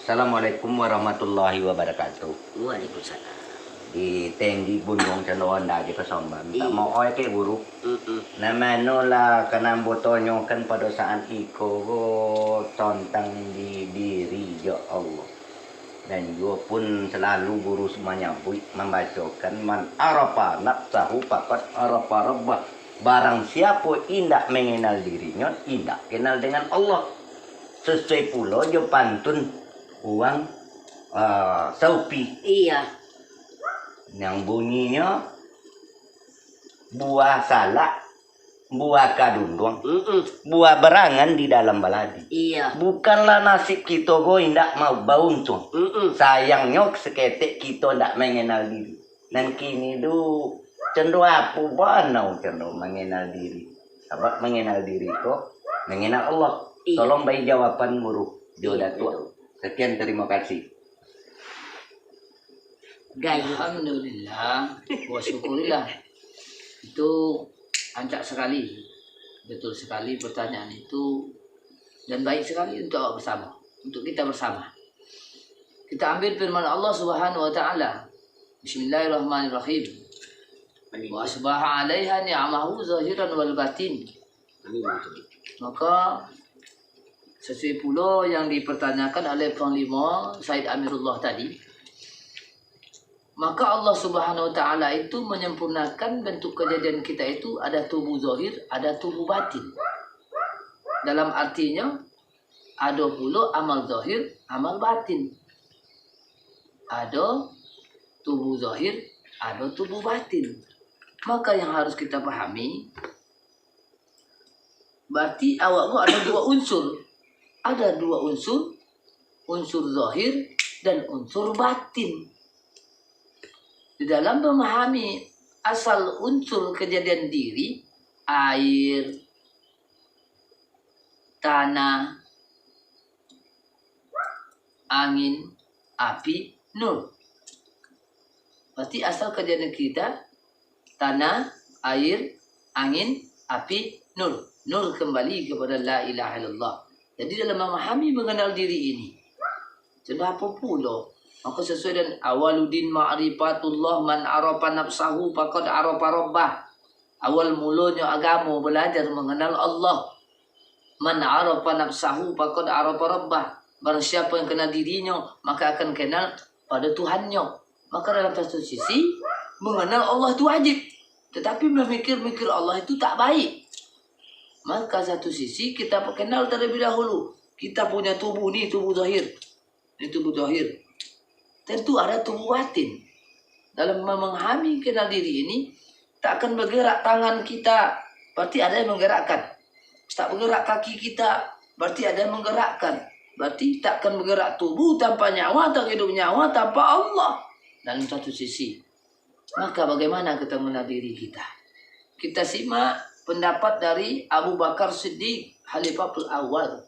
Assalamualaikum warahmatullahi wabarakatuh. Waalaikumsalam. Di tenggi bunyong canoan dagi pasomban. Tak mau oi ke buruk. Namano la kanang botonyo kan pada saat iko tontang di diri ya Allah. Dan juga pun selalu guru semuanya membacakan man arafa nafsahu faqad arafa rabbah. Barang siapa indak mengenal dirinya, indak kenal dengan Allah. Sesuai pula jo pantun uang saupi. Iya. Yang bunyinya buah salak, buah kadundung, buah berangan di dalam baladi. Iya. Bukanlah nasib kita go indak mau bauncung. Sayangnya seketik kita ndak mengenal diri. Dan kini du cenderung apa banau cenderung mengenal diri. Sebab mengenal diri kok mengenal Allah. Iya. Tolong bagi jawaban guru. Dia tua. Sekian, terima kasih. Gaya. Alhamdulillah, wa syukurillah. Itu ancak sekali, betul sekali pertanyaan itu, dan baik sekali untuk bersama, untuk kita bersama. Kita ambil firman Allah Subhanahu wa taala. Bismillahirrahmanirrahim. Wa asbaha 'alaiha ni'amahu zahiran wal batin. Maka sesuai pula yang dipertanyakan oleh Panglima Said Amirullah tadi, maka Allah Subhanahu wa taala itu menyempurnakan bentuk kejadian kita itu ada tubuh zahir, ada tubuh batin. Dalam artinya ada pula amal zahir, amal batin. Ada tubuh zahir, ada tubuh batin. Maka yang harus kita pahami, berarti awakmu ada dua unsur. Ada dua unsur, unsur zahir dan unsur batin. Di dalam memahami asal unsur kejadian diri, air, tanah, angin, api, nur. Berarti asal kejadian kita, tanah, air, angin, api, nur. Nur kembali kepada la ilaha illallah. Jadi dalam memahami mengenal diri ini, sudah apa pula? Maka sesuai dengan awaludin ma'rifatullah man arafa nafsahu faqad arafa rabbah. Awal mulanya agama belajar mengenal Allah. Man arafa nafsahu faqad arafa rabbah. Barang siapa yang kenal dirinya, maka akan kenal pada Tuhannya. Maka dalam satu sisi, mengenal Allah itu wajib. Tetapi memikir-mikir Allah itu tak baik. Maka satu sisi kita kenal terlebih dahulu. Kita punya tubuh ni, tubuh zahir. Ini tubuh zahir. Tentu ada tubuh batin. Dalam memahami kenal diri ini, tak akan bergerak tangan kita, berarti ada yang menggerakkan. Tak bergerak kaki kita, berarti ada yang menggerakkan. Berarti tak akan bergerak tubuh tanpa nyawa, tak hidup nyawa tanpa Allah. Dalam satu sisi. Maka bagaimana kita mengenal diri kita? Kita simak pendapat dari Abu Bakar Siddiq, Khalifatul Awal.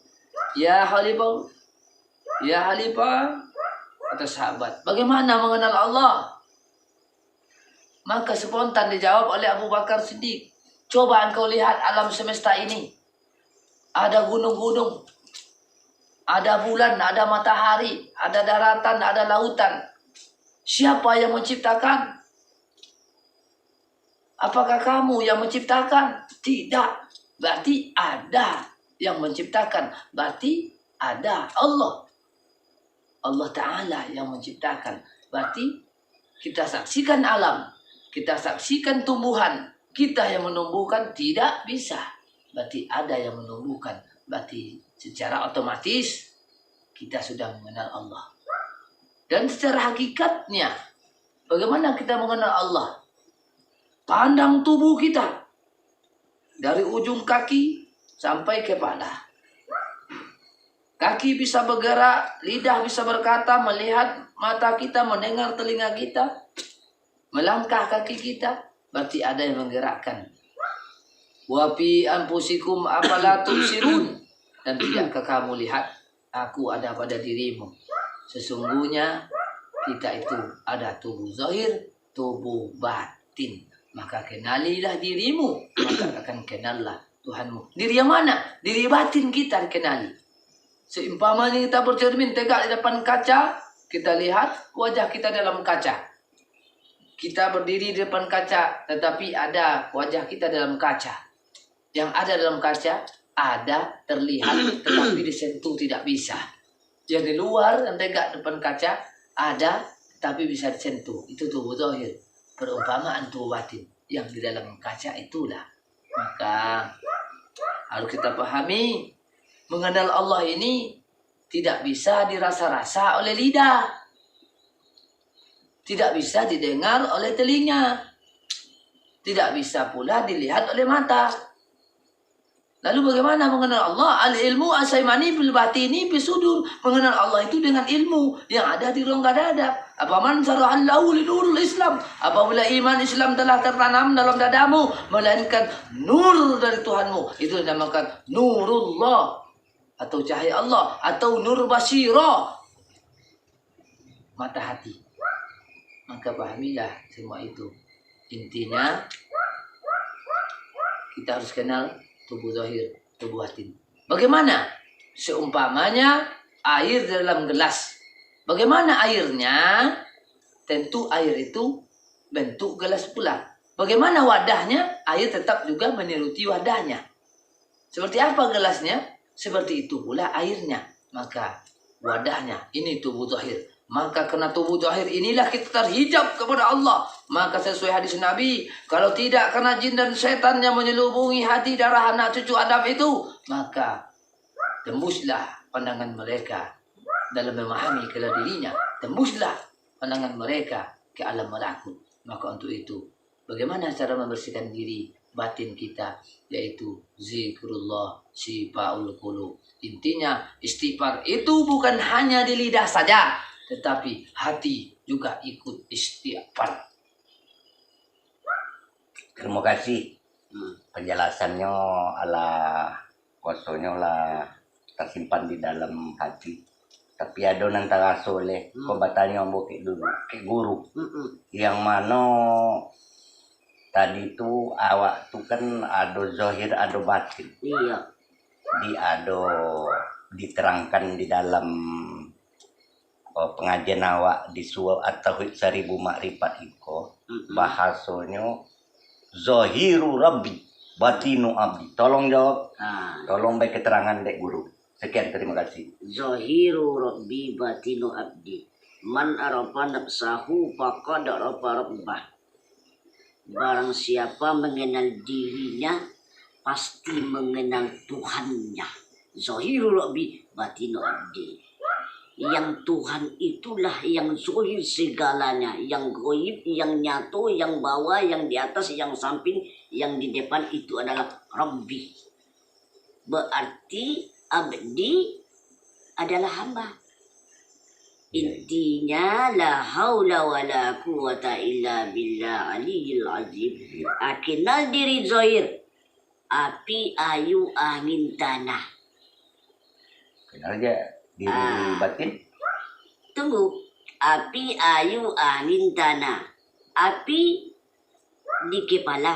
Ya Khalifah, kata sahabat, bagaimana mengenal Allah? Maka spontan dijawab oleh Abu Bakar Siddiq, coba engkau lihat alam semesta ini. Ada gunung-gunung, ada bulan, ada matahari, ada daratan, ada lautan. Siapa yang menciptakan? Apakah kamu yang menciptakan? Tidak. Berarti ada yang menciptakan. Berarti ada Allah. Allah Ta'ala yang menciptakan. Berarti kita saksikan alam. Kita saksikan tumbuhan. Kita yang menumbuhkan tidak bisa. Berarti ada yang menumbuhkan. Berarti secara otomatis kita sudah mengenal Allah. Dan secara hakikatnya, bagaimana kita mengenal Allah? Pandang tubuh kita. Dari ujung kaki sampai kepala. Kaki bisa bergerak, lidah bisa berkata, melihat mata kita, mendengar telinga kita, melangkah kaki kita, berarti ada yang menggerakkan. Wa fi anfusikum afala tubsirun. Dan tidakkah kamu lihat aku ada pada dirimu? Sesungguhnya kita itu ada tubuh zahir, tubuh batin. Maka kenalilah dirimu, maka akan kenallah Tuhanmu. Diri yang mana? Diri batin kita dikenali. Seumpamanya kita bercermin tegak di depan kaca, kita lihat wajah kita dalam kaca. Kita berdiri di depan kaca, tetapi ada wajah kita dalam kaca. Yang ada dalam kaca, ada terlihat, tetapi disentuh tidak bisa. Yang di luar, yang tegak depan kaca, ada, tapi bisa disentuh. Itu tubuh zahir. Perumpamaan tubuh batin. Yang di dalam kaca itulah. Maka harus kita pahami, mengenal Allah ini tidak bisa dirasa-rasa oleh lidah. Tidak bisa didengar oleh telinga. Tidak bisa pula dilihat oleh mata. Lalu bagaimana mengenal Allah? Al-ilmu asaimani bil batini bisudur. Mengenal Allah itu dengan ilmu yang ada di rongga dada. Apaman sara'allahu linurul Islam. Apabila iman Islam telah tertanam dalam dadamu, melainkan nur dari Tuhanmu. Itu dinamakan nurullah. Atau cahaya Allah. Atau nur basira. Mata hati. Maka pahamilah semua itu. Intinya, kita harus kenal tubuh zahir, tubuh batin. Bagaimana? Seumpamanya air dalam gelas. Bagaimana airnya? Tentu air itu bentuk gelas pula. Bagaimana wadahnya? Air tetap juga meniruti wadahnya. Seperti apa gelasnya? Seperti itu pula airnya. Maka wadahnya, ini tubuh zahir. Maka karena tubuh zahir inilah kita terhijab kepada Allah. Maka sesuai hadis Nabi, kalau tidak karena jin dan setan yang menyelubungi hati darah anak cucu Adam itu, maka tembuslah pandangan mereka dalam memahami kepada dirinya. Tembuslah pandangan mereka ke alam malakut. Maka untuk itu, bagaimana cara membersihkan diri batin kita, yaitu zikrullah syifaul qulub. Intinya istighfar itu bukan hanya di lidah saja, tetapi hati juga ikut istighfar. Terima kasih penjelasannya ala kosonya lah tersimpan di dalam hati. Tapi ada nantara soleh kau bertanya bukit dulu ke guru yang mana tadi tu awak tu kan ada zahir ada batin. Iya. Ada diterangkan di dalam pengajian awak di atau 1000 makrifat iko bahasanya zahiru rabbi batinu abdi. Tolong jawab. Tolong baik keterangan dek guru. Sekian, terima kasih. Zahiru rabbi batinu abdi. Man arafa nafsahu faqad arafa rabbah. Barang siapa mengenal dirinya, pasti mengenal Tuhannya. Zahiru rabbi batinu abdi. Yang Tuhan itulah yang zahir segalanya, yang goib, yang nyata, yang bawah, yang di atas, yang samping, yang di depan itu adalah Rabbi. Berarti abdi adalah hamba. Intinya la haula wala quwata illa billah aliyil azim. Kenal diri zahir, api, ayu, angin, tanah. Kenal aja diri batin. Tunggu. Api, ayu, angin, tanah. Api di kepala.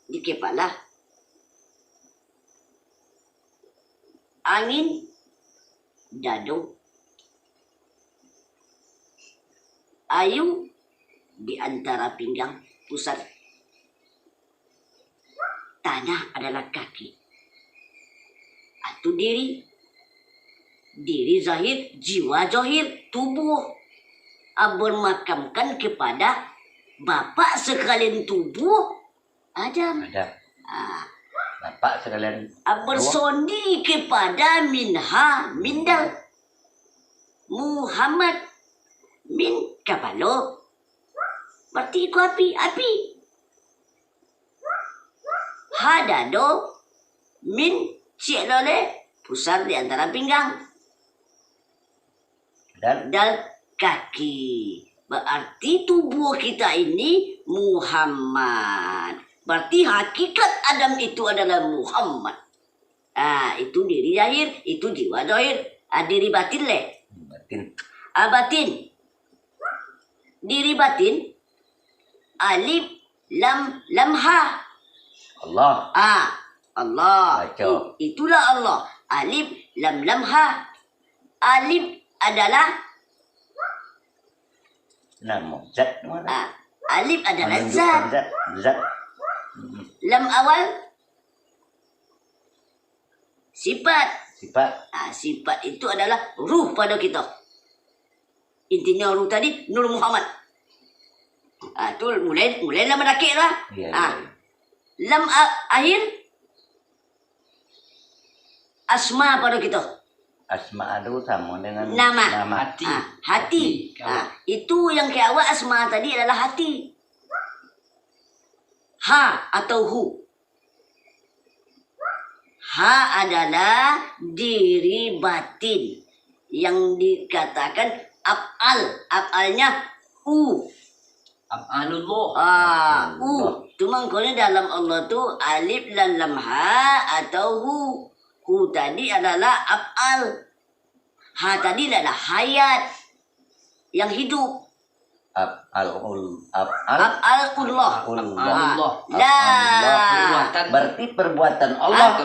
Di kepala. Angin dado. Ayu di antara pinggang pusat. Tanah adalah kaki. Atau diri zahir, jiwa zahir, tubuh bermakamkan kepada Bapak sekalian tubuh Adam. Ada. Bapak sekalian Bersondi kepada Mindal Muhammad min Kapalo. Berarti itu api. Hadado min Cielole, pusat di antara pinggang dan kaki. Berarti tubuh kita ini Muhammad. Berarti hakikat Adam itu adalah Muhammad. Itu diri zahir, itu jiwa zahir. Diri batin le. batin. Batin. Diri batin. Alif, lam, ha. Allah. Allah. Baca. Itulah Allah. Alif lam lam ha. Alif adalah Nama zat mana? alif adalah Menunjukkan zat. zat. Lam awal sifat. Sifat. Sifat itu adalah ruh pada kita. Intinya ruh tadi Nur Muhammad. Tu mulailah merakit lah. Ya, Lam akhir asma pada kita. Asma itu sama dengan Nama. Hati. Hati. Itu yang ke awal asma tadi adalah hati. Ha atau hu. Ha adalah diri batin yang dikatakan af'al. Af'alnya u. Af'alullah. Cuma kalau dalam Allah tu alif dan lam ha atau hu. Hu tadi adalah af'al. Ha tadi adalah hayat yang hidup. Af'alullah. Af'alullah. Allah. La. Berarti perbuatan Allah.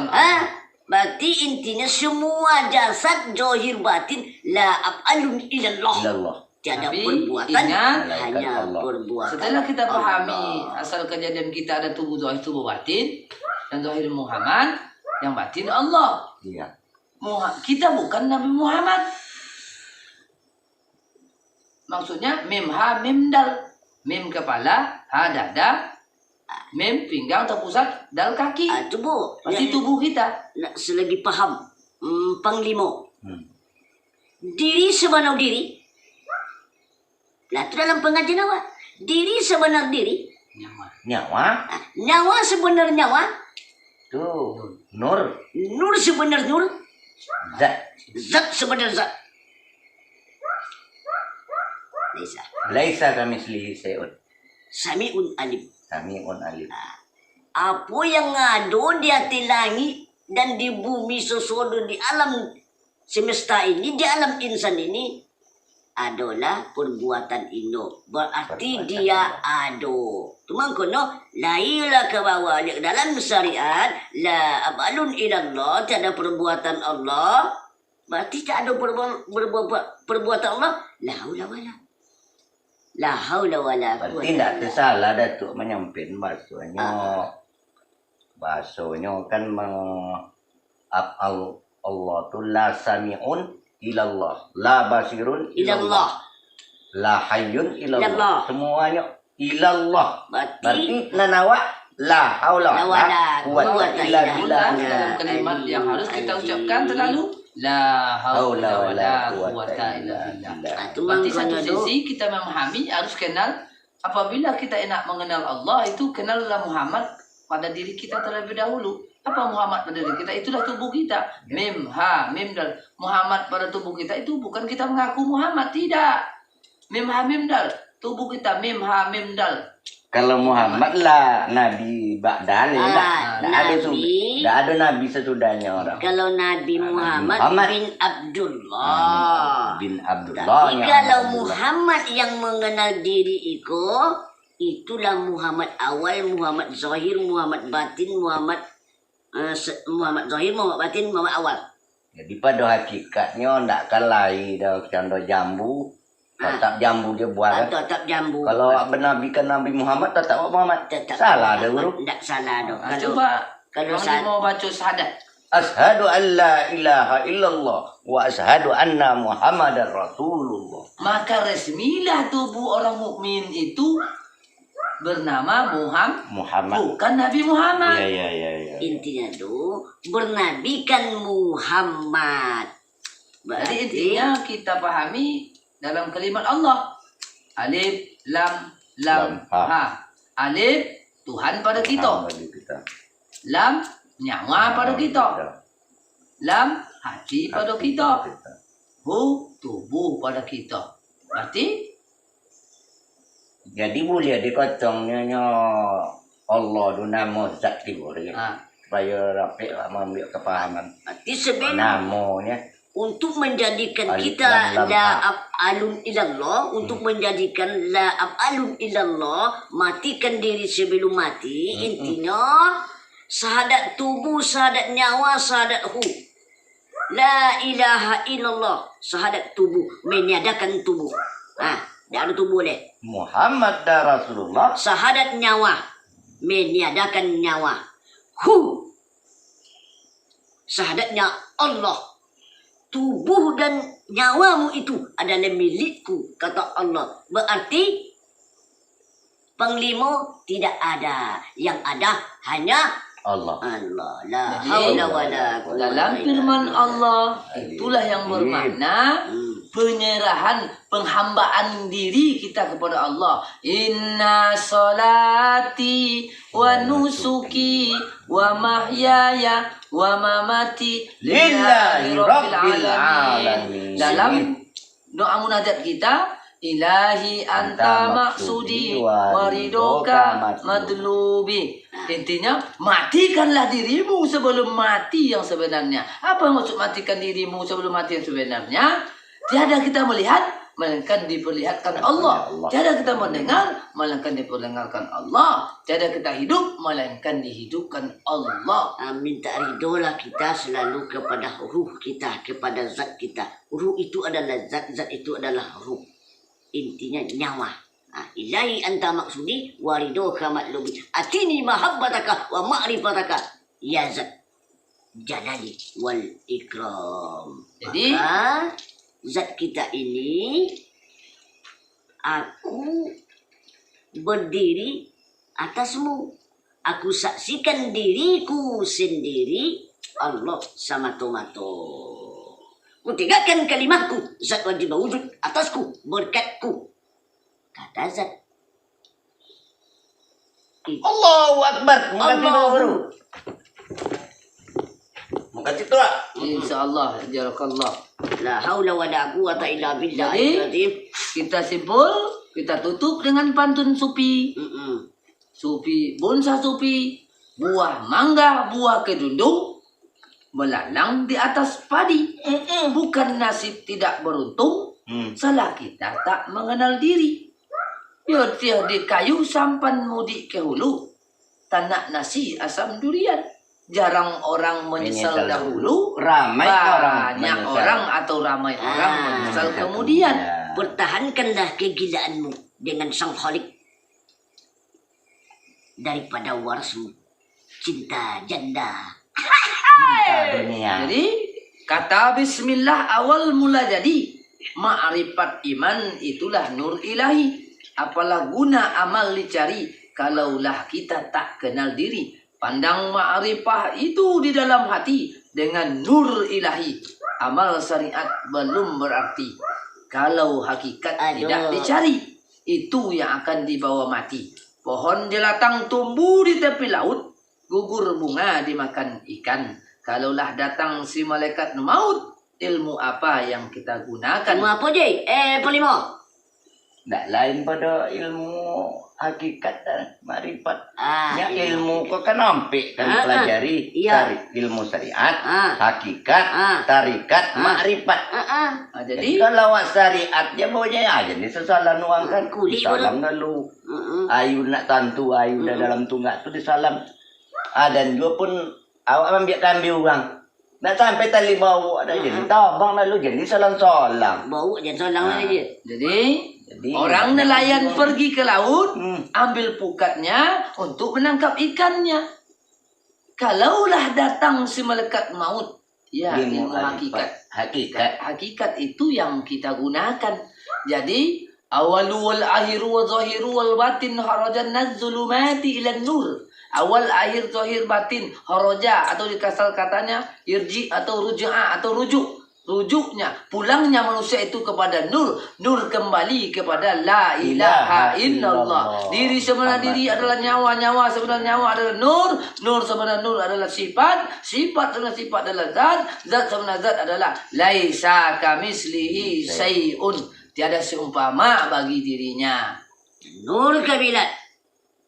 Berarti intinya semua jasad zahir batin la af'alun ilallah. Ilallah. Tiada Tapi perbuatan ingat, hanya Allah. perbuatan. Setelah kita pahami Allah. asal kejadian kita ada tubuh zahir, tubuh batin, dan zahir Muhammad, yang batin Allah. Iya. Kita bukan Nabi Muhammad. Maksudnya mim ha mim dal. Mim kepala, ha dada, mim pinggang atau pusat, dal kaki. Tubuh. Pasti tubuh kita. Selagi paham. Panglima. Hmm. Diri sebenar diri. Lah tu dalam pengajian awak. Diri sebenar diri. Nyawa. Nyawa sebenar nyawa. Tuh. Nur. Nur sebenar nur. Zat. Zat sebenar zat. Laisa. Laisa kamislihi syai'un. Sami'un alim. Sami'un alim. Apa yang ada di hati langit dan di bumi sesuatu di alam semesta ini, di alam insan ini adalah perbuatan Indo. Berarti Perbuatan dia ada. Cuma kono lailah ke bawah dalam syariat la abalun ilallah, tiada perbuatan Allah. Berarti tak ada perbuatan Allah. La haula wala. La haula wala Berarti quwwata tidak illa tersalah Datuk menyampaikan bahasanya. Bahasanya kan Allah tu la sami'un ilallah, la basirun ilallah. la hayyun Ilallah. ilallah. Semuanya ilallah. Berarti Berarti nanawa la haula La wala quwwata quwwata illa illa billah. billah. Dalam kalimat yang harus kita ucapkan terlalu la haula wala quwwata illa billah. Berarti satu sisi kita memahami harus kenal, apabila kita enak mengenal Allah itu kenallah Muhammad pada diri kita terlebih dahulu. Apa Muhammad pada diri kita? Itulah tubuh kita. Mim ha mim dal. Muhammad pada tubuh kita itu bukan kita mengaku Muhammad, tidak. Mim ha mim dal. Tubuh kita mim ha mim dal. Kalau Muhammad lah Nabi Ba'dan tidak ada tidak ada Nabi sesudahnya orang. kalau Nabi Muhammad bin Abdullah. Bin Abdullah. Tapi yang kalau Abdullah. Muhammad yang mengenal diri itulah Muhammad awal, Muhammad zahir, Muhammad batin, Muhammad zahir, Muhammad batin, Muhammad awal. Jadi pada hakikatnya tidak kalai dah contoh jambu. Tetap jambu dia buat. Kan? Tetap jambu. Kalau benabikan Nabi Muhammad tetap Muhammad. Tetap Salah ada huruf. tidak salah dong. Coba kalau kalau mau baca syahadat. Ashhadu an la ilaha illallah wa ashhadu anna Muhammadar Rasulullah. Maka resmilah tubuh orang mukmin itu bernama Muhammad. bukan Nabi Muhammad. Ya. intinya tuh bernabikan Muhammad. Jadi intinya kita pahami dalam kalimat Allah. Alif lam Lam, ha. ha. Alif Tuhan pada kita. Lam nyawa pada kita. Lam hati pada kita. Hu tubuh pada kita. Berarti Jadi boleh dikocongnya Allah tu nama zat diberi. Supaya rapi mengambil kepahaman. Berarti sebenarnya Namanya untuk menjadikan Alif kita lam lam la ha. af'alun ilallah, untuk menjadikan la af'alun ilallah, matikan diri sebelum mati. Intinya Syahadat tubuh, syahadat nyawa, syahadat ruh. La ilaha illallah. Syahadat tubuh, meniadakan tubuh. Tidak ada tubuh boleh. Muhammad dan Rasulullah. Syahadat nyawa, meniadakan nyawa. Hu. Syahadatnya Allah. Tubuh dan nyawamu itu adalah milikku, kata Allah. Berarti panglima tidak ada. Yang ada hanya Allah. Allah. La Jadi, haula wala quwwata dalam illa firman billah. Allah itulah yang bermakna penyerahan, penghambaan diri kita kepada Allah. Inna salati wa nusuki wa mahyaya wa mamati Lillahi rabbil alamin. Dalam doa munajat kita, Ilahi anta maksudi wa ridoka madlubi. Intinya, matikanlah dirimu sebelum mati yang sebenarnya. Apa maksud matikan dirimu sebelum mati yang sebenarnya? Tiada kita melihat, melainkan diperlihatkan Allah. Tiada kita mendengar, melainkan diperdengarkan Allah. Tiada kita hidup, melainkan dihidupkan Allah. Minta ridolah kita selalu kepada ruh kita, kepada zat kita. Ruh itu adalah zat, zat itu adalah ruh. Intinya nyawa. Ilahi anta maksudi wa ridoka matlubi. Atini mahabbataka wa ma'rifataka ya zat jalali wal ikram. Jadi, Maka, zat kita ini, aku berdiri atasmu. Aku saksikan diriku sendiri Allah sama tomato. Kutinggalkan kalimatku, zat wajib wujud atasku, berkatku. Kata zat. Allahu Akbar. Mengganti Allahu. baru. Mengganti tua. insyaAllah, jarakallah. La haula wa la quwata illa billah. Jadi, kita simpul, kita tutup dengan pantun supi. Supi, bonsai supi, buah mangga, buah kedundung, melalang di atas padi. Bukan nasib tidak beruntung, salah kita tak mengenal diri. Yodiah di kayu sampan mudik ke hulu, tanak nasi asam durian. Jarang orang menyesal dahulu, Ramai orang banyak menyesal. orang atau ramai orang menyesal kemudian. Pertahankanlah kegilaanmu dengan sang Khalik daripada warasmu cinta janda. Dunia. Jadi kata bismillah awal mula jadi. Ma'rifat iman itulah nur ilahi. Apalah guna amal dicari kalaulah kita tak kenal diri. Pandang ma'rifah itu di dalam hati dengan nur ilahi. Amal syariat belum berarti kalau hakikat tidak dicari. Itu yang akan dibawa mati. Pohon jelatang tumbuh di tepi laut, gugur bunga dimakan ikan. Kalaulah datang si malaikat maut, ilmu apa yang kita gunakan? Ilmu apa je? Pelima. Tak lain pada ilmu hakikat dan marifat. Ya Iya. ilmu kau kan nampik kan pelajari. Iya. Ilmu syariat, hakikat, tarikat, makrifat. Jadi Jadi kalau awak syariat dia bawanya aja ni sesalan uang kan. Kulit Disalam dulu. Ayu nak tantu ayu dah dalam tunggak tu disalam. Dan juga pun awak ambil kambing orang. Nak sampai tali bau ada jadi tabang lalu jadi salam-salam. Bau jangan solang aja. Jadi orang nelayan pergi ke laut, ambil pukatnya untuk menangkap ikannya. Kalaulah datang si malaikat maut, ya ilmu hakikat. Hakikat itu yang kita gunakan. Jadi awalu wal akhiru wal zahiru wal batin harajan nazzulumati ila nur. Awal, akhir, zahir, batin, haraja atau dikasal katanya irji atau ruj'a atau rujuk. Rujuknya, pulangnya manusia itu kepada nur. Nur kembali kepada la ilaha illallah. Diri sebenarnya diri adalah nyawa. Nyawa sebenarnya nyawa adalah nur. Nur sebenarnya nur adalah sifat. Sifat sebenarnya sifat adalah zat. Zat sebenarnya zat adalah laisa kamislihi syai'un. Tiada seumpama bagi dirinya. Nur kabilat.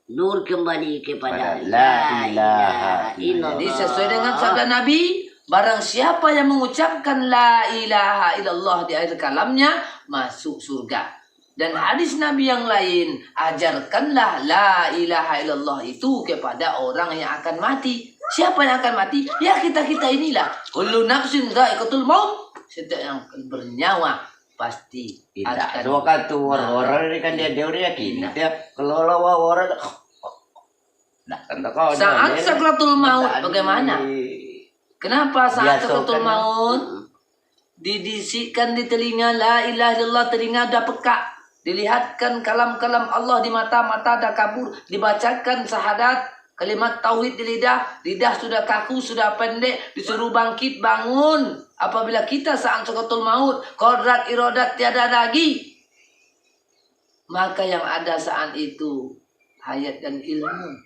Nur kembali kepada La ilaha illallah. Jadi sesuai dengan sabda Nabi, barang siapa yang mengucapkan la ilaha illallah di akhir kalamnya, masuk surga. Dan hadis Nabi yang lain, ajarkanlah la ilaha illallah itu kepada orang yang akan mati. Siapa yang akan mati? Ya kita-kita inilah. Kullu nafsin dha'iqatul maut. Setiap yang bernyawa pasti Tidak, akan so kan tuh orang ini kan dia yakin. Dia kalau lawa orang, nah tentu kau Saat sakratul maut bagaimana? Kenapa saat sakratul maut dibisikkan di telinga la ilaha illallah, telinga dah peka, dilihatkan kalam-kalam Allah di mata-mata dah kabur, dibacakan syahadat kalimat tauhid di lidah, lidah sudah kaku, sudah pendek, disuruh bangkit bangun. Apabila kita saat sakratul maut, kodrat irodat tiada lagi, maka yang ada saat itu hayat dan ilmu.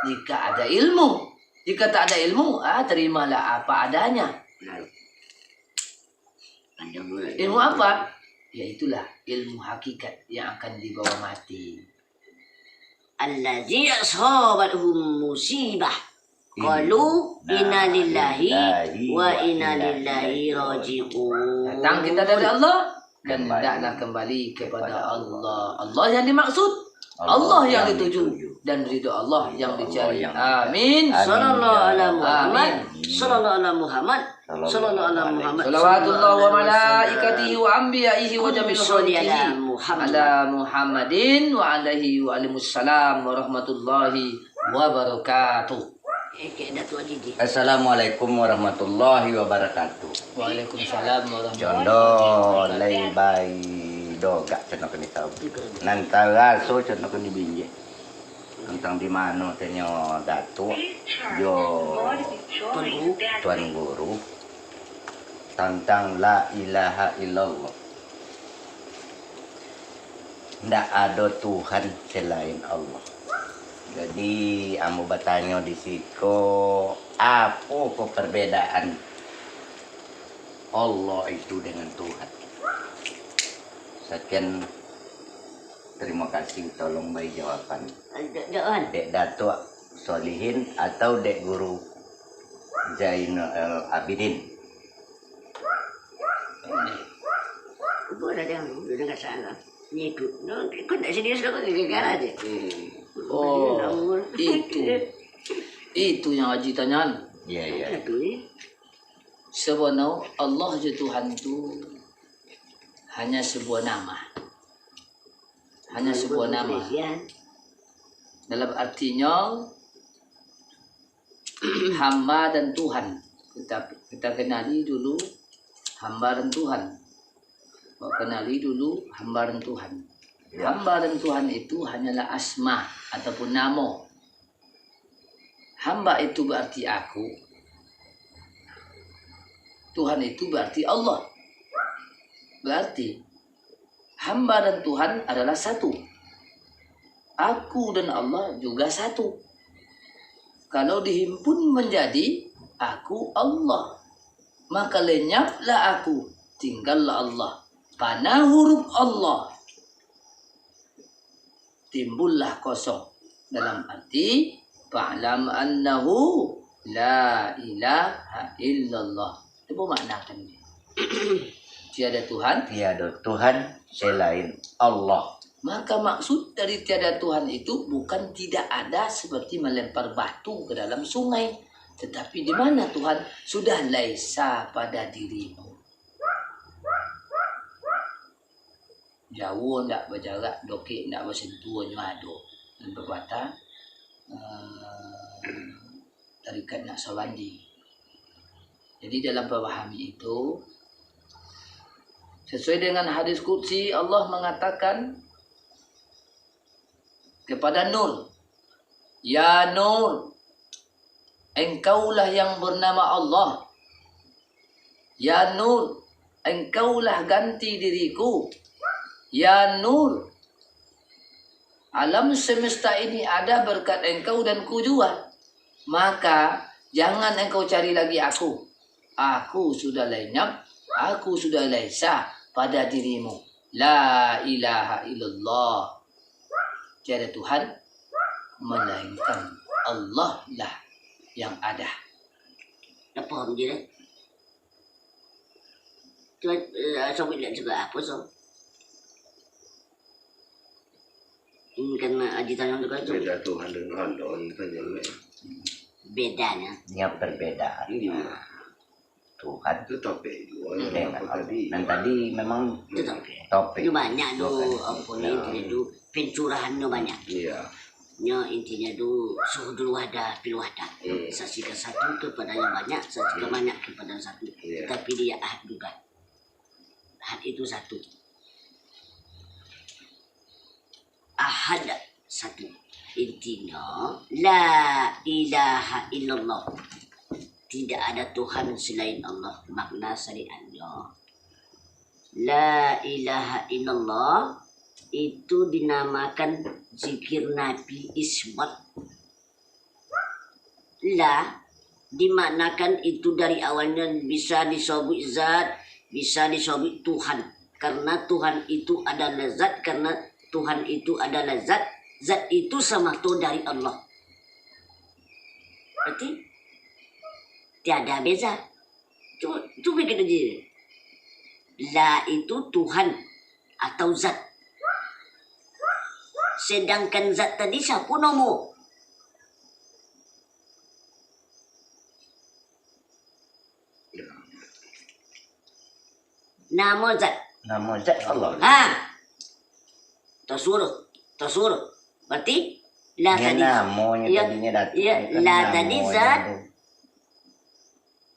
Jika ada ilmu, jika tak ada ilmu, terimalah apa adanya. Ilmu apa? Yaitulah ilmu hakikat yang akan dibawa mati. Allazi ashabatuhum musibah qalu inna lillahi wa inna ilaihi raji'un. Datang kita dari Allah dan hendaklah kembali kepada Allah. Allah yang dimaksud, Allah yang dituju, dan ridho Allah yang dicari. Amin. Sallallahu ala Muhammad. Sallallahu ala Muhammad. Sallallahu ala Muhammad. Salawatullah wa malaikatihi wa anbiyaihi wa jamil khalqihi ala Muhammadin wa alaihi wa alimussalam wa rahmatullahi wa barakatuh. Assalamualaikum warahmatullahi wabarakatuh. Waalaikumsalam warahmatullahi Jondo lay bay doga cenok ni tahu. Nantara so cenok ni binje. Tentang di mana tenyo datu yo tuan guru tentang la ilaha illallah. Ndak ada Tuhan selain Allah. Jadi amu bertanya di situ apa kok perbedaan Allah itu dengan Tuhan. Sekian terima kasih, tolong bagi jawaban. Dek Datuk Solihin atau Dek Guru Zainul Abidin. Boleh jangan, udah nggak salah. Ngikut, no, ikut dari sini sudah kok gara aja. Oh, itu yang Haji tanyakan. Iya. Sebenarnya Allah je Tuhan itu hanya sebuah nama. Hanya sebuah nama. Dalam artinya hamba dan Tuhan. Kita kenali dulu hamba dan Tuhan. Kenali dulu hamba dan Tuhan. Hamba dan Tuhan itu hanyalah asma ataupun nama. Hamba itu berarti aku. Tuhan itu berarti Allah. Berarti hamba dan Tuhan adalah satu. Aku dan Allah juga satu. Kalau dihimpun menjadi aku Allah, maka lenyaplah aku, tinggallah Allah. Pada huruf Allah timbullah kosong. Dalam arti fa'lam annahu la ilaha illallah. Itu maknakan dia. Tiada Tuhan, Tiada Tuhan selain Allah. maka maksud dari tiada Tuhan itu bukan tidak ada seperti melempar batu ke dalam sungai, tetapi di mana Tuhan sudah laisa pada dirimu. Jauh ndak berjarak, dokik ndak bersentuh nyado. Dan berkata tarikat Naqsabandi. Jadi dalam memahami itu sesuai dengan hadis qudsi, Allah mengatakan kepada Nur, ya Nur, engkaulah yang bernama Allah. Ya Nur, engkaulah ganti diriku. Ya Nur, alam semesta ini ada berkat engkau dan ku juga. Maka jangan engkau cari lagi aku. Aku sudah lenyap, aku sudah laisa pada dirimu. La ilaha illallah. Tiada Tuhan melainkan Allah lah yang ada. Dah faham je dah. Tuan, sobat lihat juga apa so? Ini kan Haji tanya juga so. Beda Tuhan dengan Allah, ini kan jelek. bedanya. Yang perbedaan Tuhan Itu topik dua. dengan Apa Allah. tadi? Dan tadi memang Itu topik. topik. Itu banyak Dua tuh kali. apa ni intinya tu pencurahan tu banyak. Iya. Nya intinya tu suhudul wahdah fil wahdah. Saksikan satu kepada yang banyak, saksikan banyak kepada yang satu. Iya. Tetapi dia ahad juga. Ahad itu satu. Ahad satu. Intinya la ilaha illallah. Tidak ada Tuhan selain Allah. Makna syariatnya. La ilaha illallah itu dinamakan zikir Nabi isbat. La dimaknakan itu dari awalnya bisa disebut zat, bisa disebut Tuhan. Karena Tuhan itu adalah zat, karena Tuhan itu adalah zat, zat itu sama tu dari Allah. Berarti tiada beza. Coba kita jadi. La itu Tuhan atau zat. Sedangkan zat tadi siapa nama? Nama zat. Nama zat Allah. Ha. Tersuruh. Berarti la Ya, tadi. namanya Ya, tadinya datang. ya, Kan la namanya tadi zat. tu.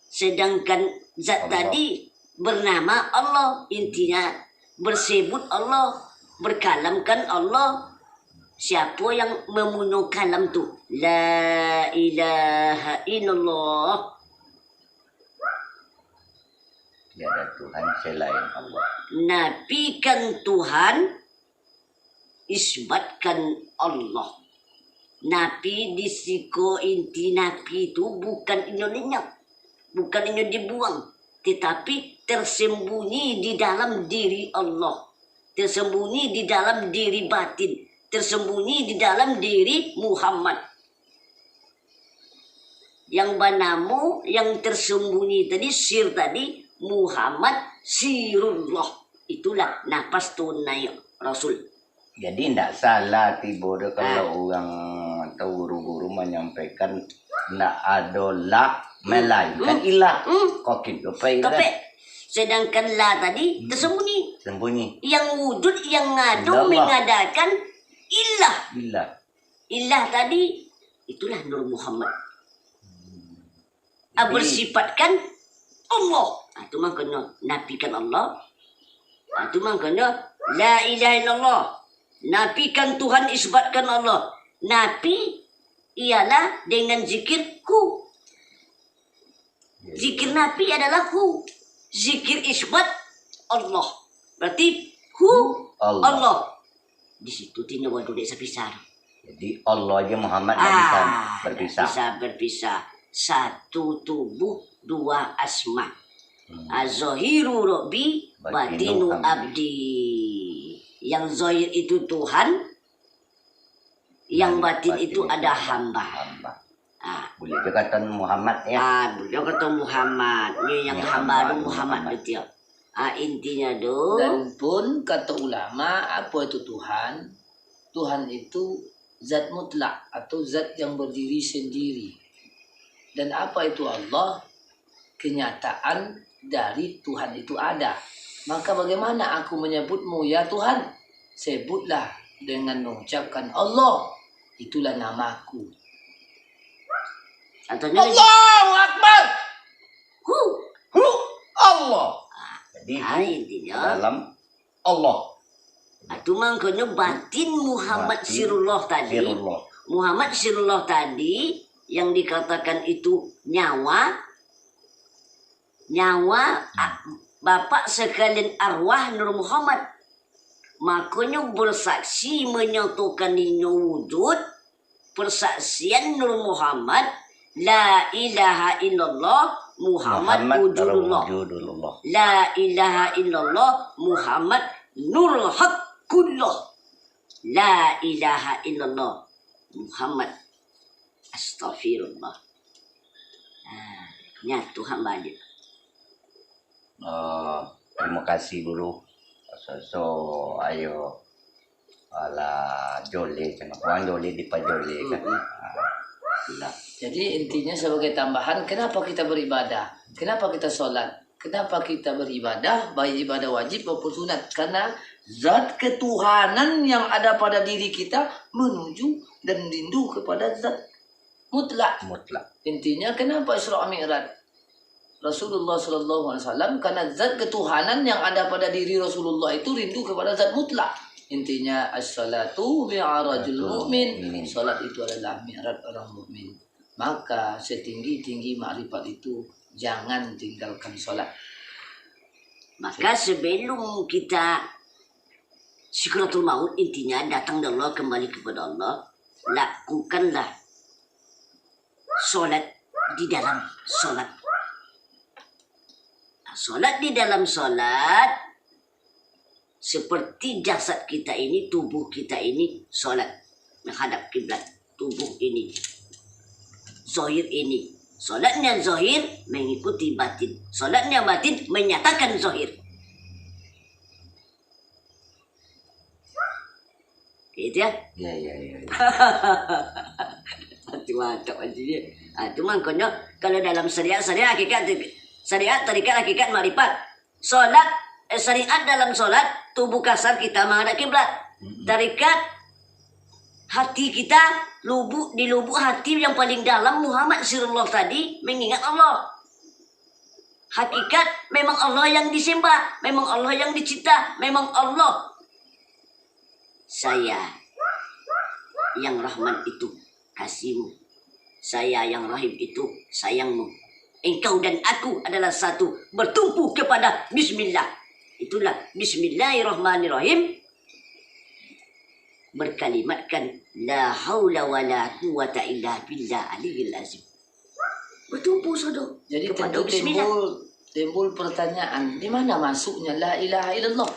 Sedangkan zat Allah. tadi bernama Allah. Intinya bersebut Allah. Berkalamkan Allah. Siapa yang membunuh kalam tu? La ilaha illallah. Tiada Tuhan selain Allah. Nafikan Tuhan, isbatkan Allah. Nafi disiko inti nafi itu bukan inyo lenyap, bukan inyo dibuang, tetapi tersembunyi di dalam diri Allah, tersembunyi di dalam diri batin, tersembunyi di dalam diri Muhammad. Yang banamu, yang tersembunyi tadi, sir tadi, Muhammad sirullah. Itulah nafas tunai Rasul. Jadi tidak salah tiba dia kalau orang atau guru-guru menyampaikan tidak ada la melainkan ilah. Kok gitu Tapi kan? sedangkan la tadi tersembunyi. Sembunyi. Yang wujud, yang ngadu, Allah. mengadakan ilah. Ilah. Ilah tadi itulah Nur Muhammad. Jadi- Bersifatkan Allah. Itu mah kena nafikan Allah. Itu mah kena la ilaha illallah. Nafikan Tuhan, isbatkan Allah. Nafi ialah dengan zikir hu. Zikir nafi adalah hu. Zikir isbat Allah. Berarti hu Allah. Allah. Di situ tina waduh dek sepisah. Jadi Allah aja Muhammad tidak bisa berpisah. Bisa berpisah. Satu tubuh, dua asma. Az-zahiru Rabbi, batinu abdi. Yang zahir itu Tuhan, yang batin itu ada hamba. Hamba. Ah, Boleh juga kata Muhammad ya. dia kata Muhammad. Ni yang Ya, hamba tu Muhammad. Muhammad betul. Intinya tu. Dan pun kata ulama apa itu Tuhan? Tuhan itu zat mutlak atau zat yang berdiri sendiri. Dan apa itu Allah? Kenyataan dari Tuhan itu ada. Maka bagaimana aku menyebutmu ya Tuhan? Sebutlah dengan mengucapkan Allah. Itulah namaku. Contohnya Allahu Akbar. hu. Allah. Jadi Intinya. dalam Allah. Itu makanya batin Muhammad Batin Sirullah tadi. Sirullah. Muhammad Sirullah tadi yang dikatakan itu nyawa. Bapak sekalian arwah Nur Muhammad. Makanya bersaksi menyatukan ini wujud. Persaksian Nur Muhammad. La ilaha illallah Muhammad wujudullah. wujudullah. La ilaha illallah Muhammad nurul haqqullah. La ilaha illallah Muhammad astaghfirullah. Nyatu hamba aja. Terima kasih dulu. So ayo ala jole, orang jole di pajole kan. Sudah. Jadi intinya sebagai tambahan, kenapa kita beribadah? Kenapa kita sholat? Kenapa kita beribadah, baik ibadah wajib maupun sunat? Karena zat ketuhanan yang ada pada diri kita menuju dan rindu kepada zat mutlak. Intinya kenapa Isra Mi'raj? Rasulullah SAW, karena zat ketuhanan yang ada pada diri Rasulullah itu rindu kepada zat mutlak. Intinya as-salatu mi'rajul mu'min. Salat itu adalah mi'raj orang mukmin. Maka setinggi-tinggi makrifat itu jangan tinggalkan salat. Maka sebelum kita Syukratul maut, intinya datang dari Allah, kembali kepada Allah, lakukanlah solat di dalam solat. Solat di dalam solat seperti jasad kita ini, tubuh kita ini solat menghadap kiblat. Tubuh ini, zahir ini, solatnya zahir mengikuti batin, solatnya batin menyatakan zahir. Gitu ya? Iya. Mantap aja dia. Itu makanya kalau dalam syariat hakikat, syariat tarikat hakikat makrifat. Salat syariat dalam salat tubuh kasar kita menghadap kiblat. Tarikat hati kita di lubuk hati yang paling dalam Muhammad Rasulullah tadi mengingat Allah. Hakikat memang Allah yang disembah, memang Allah yang dicipta, memang Allah. Saya yang Rahman itu kasihmu, saya yang Rahim itu sayangmu. Engkau dan aku adalah satu, bertumpu kepada Bismillah. Itulah Bismillahirrahmanirrahim. Berkalimatkan la haula wa la quwata illa billah aliyil azim. Bertumpu saudara Jadi kepada tentu Bismillah. timbul pertanyaan, di mana masuknya la ilaha illallah?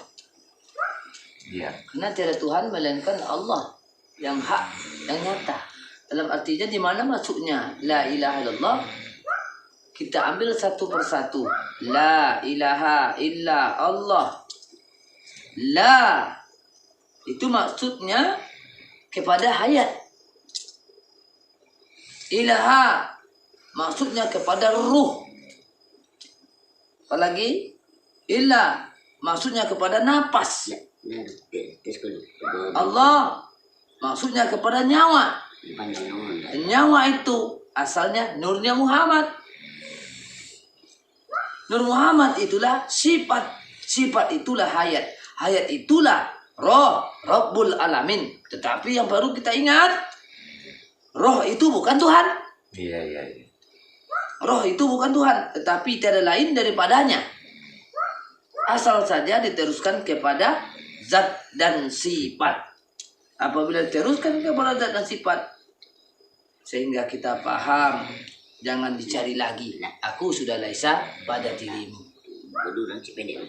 Iya. Karena tiada Tuhan melainkan Allah yang hak, yang nyata. Dalam artinya di mana masuknya la ilaha illallah? Kita ambil satu persatu. La ilaha illa Allah. La itu maksudnya kepada hayat. Ilaha maksudnya kepada ruh. Apalagi illa maksudnya kepada napas. Allah maksudnya kepada nyawa. Nyawa itu asalnya nurnya Muhammad. Nur Muhammad itulah sifat. Sifat itulah hayat. Hayat itulah roh, Rabbul Alamin. Tetapi yang baru kita ingat, roh itu bukan Tuhan. Iya. Roh itu bukan Tuhan, tetapi tiada lain daripadanya. Asal saja diteruskan kepada zat dan sifat. Apabila diteruskan kepada zat dan sifat, sehingga kita paham, jangan dicari lagi. Aku sudah laisa pada dirimu. Bodoh dan cipedek.